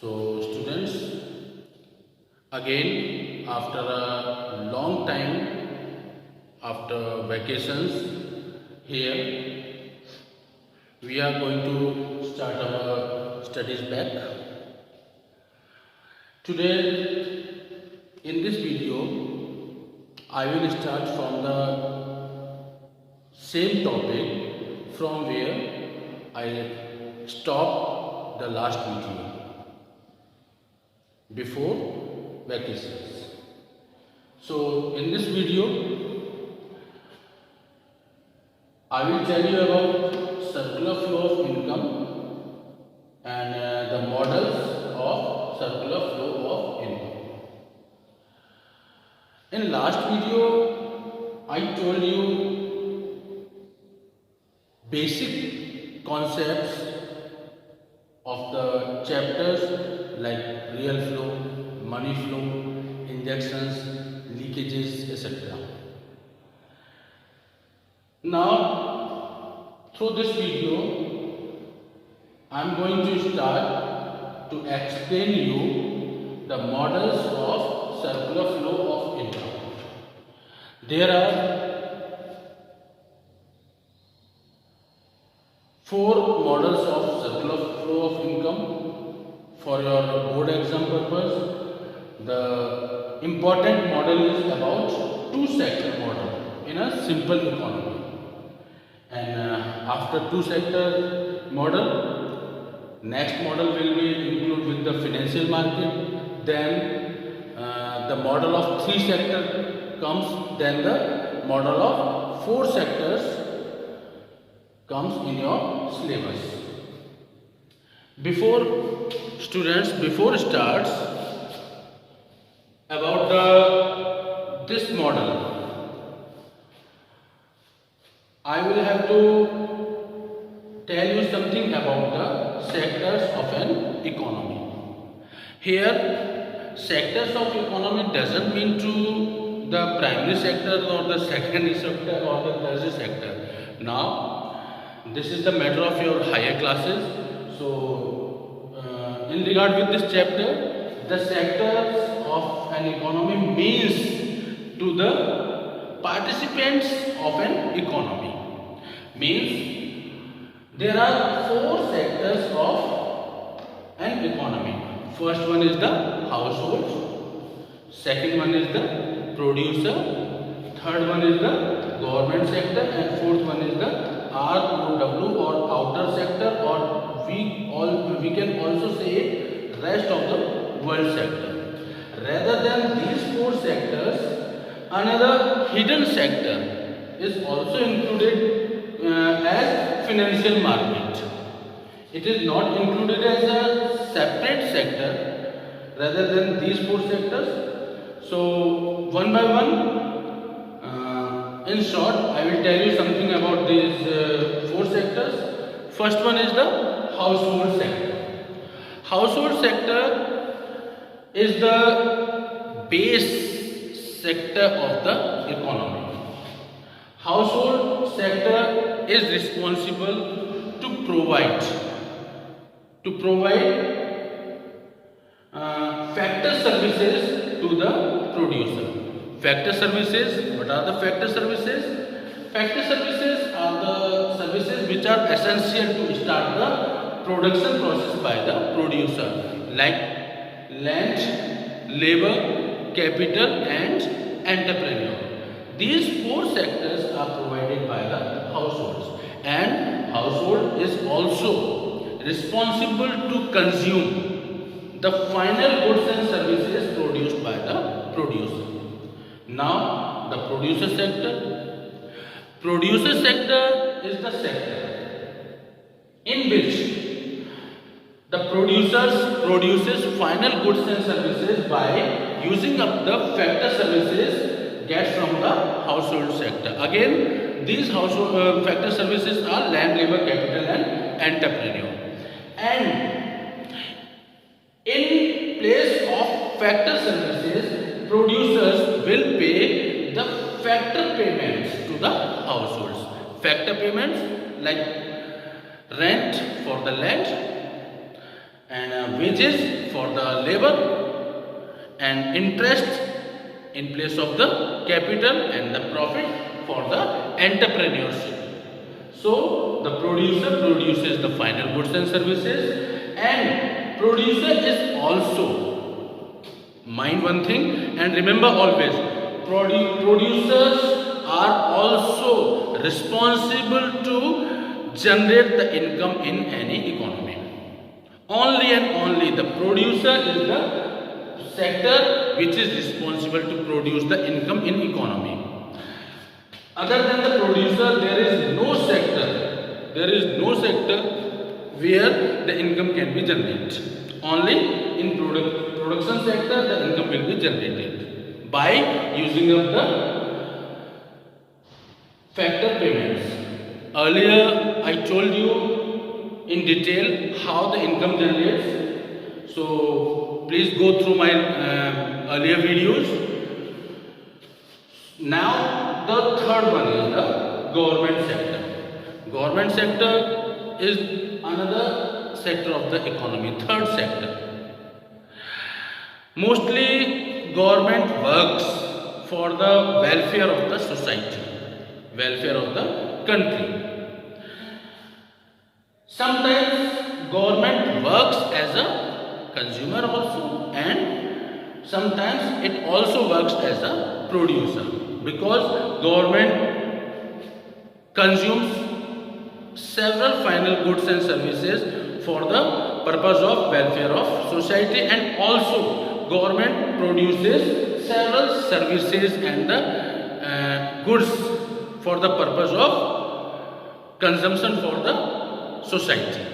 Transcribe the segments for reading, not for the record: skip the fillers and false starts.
Students, again after a long time, after vacations, here we are going to start our studies back. Today in this video I will start from the same topic from where I stopped the last video before vacations. So in this video I will tell you about circular flow of income and the models of circular flow of income. In last video I told you basic concepts of the chapters like real flow, money flow, injections, leakages, etc. Now, through this video, I am going to start to explain you the models of circular flow of income. There are 4 models of circular flow of income. For your board exam purpose, the important model is about two-sector model in a simple economy. And after two-sector model, next model will be included with the financial market. Then the model of 3 sector comes. Then the model of 4 sectors comes in your syllabus. Before starts about this model, I will have to tell you something about the sectors of an economy. Here, sectors of economy doesn't mean to the primary sector or the secondary sector or the tertiary sector. Now, this is the matter of your higher classes. So, in regard with this chapter, the sectors of an economy means to the participants of an economy. Means there are 4 sectors of an economy. First one is the household, second one is the producer, third one is the government sector, and fourth one is the ROW or outer sector, or we can also say rest of the world sector. Rather than these 4 sectors, another hidden sector is also included as financial market. It is not included as a separate sector rather than these 4 sectors. So one by one, in short, I will tell you something about these 4 sectors. First one is the household sector. Household sector is the base sector of the economy. Household sector is responsible to provide factor services to the producer. Factor services, what are the factor services? Factor services are the services which are essential to start the production process by the producer, like land, labor, capital and entrepreneur. These 4 sectors are provided by the households, and household is also responsible to consume the final goods and services produced by the producer. Now, the producer sector. Producer sector is the sector in which the produces final goods and services by using up the factor services get from the household sector. Again, these household factor services are land, labor, capital and entrepreneur. And in place of factor services, producers will pay the factor payments to the households. Factor payments like rent for the land and wages for the labor and interest in place of the capital and the profit for the entrepreneurship. So the producer produces the final goods and services, and producer is also, mind one thing and remember always, producers are also responsible to generate the income in any economy. Only and only the producer is the sector which is responsible to produce the income in economy. Other than the producer, there is no sector where the income can be generated. Only in production sector the income will be generated by using of the factor payments. Earlier I told you in detail how the income generates. So please go through my earlier videos. Now the third one is the government sector. Government sector is another sector of the economy, third sector. Mostly government works for the welfare of the society, welfare of the country. Sometimes government works as a consumer also, and sometimes it also works as a producer, because government consumes several final goods and services for the purpose of welfare of society, and also government produces several services and the goods for the purpose of consumption for the society.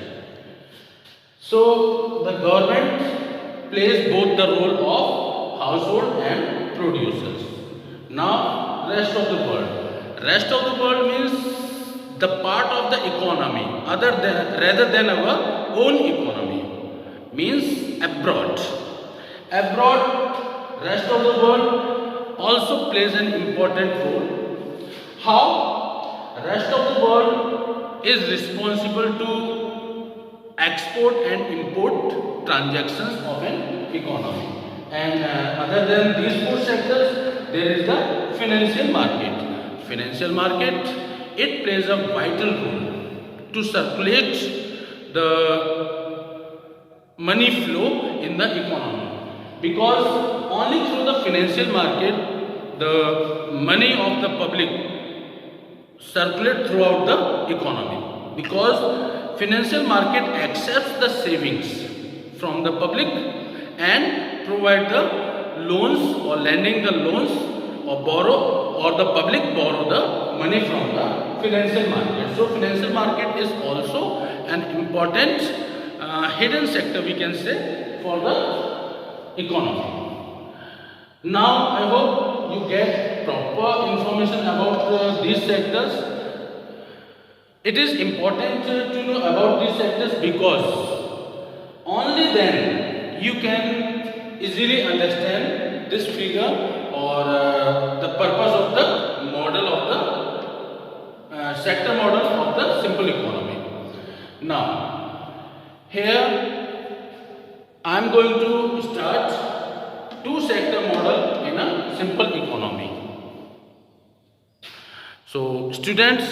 So the government plays both the role of household and producers. Now rest of the world. Rest of the world means the part of the economy rather than our own economy, means abroad. Abroad, rest of the world also plays an important role. How? Rest of the world is responsible to export and import transactions of an economy. And other than these four sectors, there is the financial market. Financial market, it plays a vital role to circulate the money flow in the economy, because only through the financial market the money of the public circulate throughout the economy, because financial market accepts the savings from the public and provide the loans or lending the loans or borrow, or the public borrow the money from the financial market. So financial market is also an important hidden sector, we can say, for the economy. Now I hope you get proper information about these sectors. It is important to know about these sectors, because only then you can easily understand this figure or the purpose of the model of the sector model of the simple economy. Now here I am going to start two sector model in a simple economy. So students,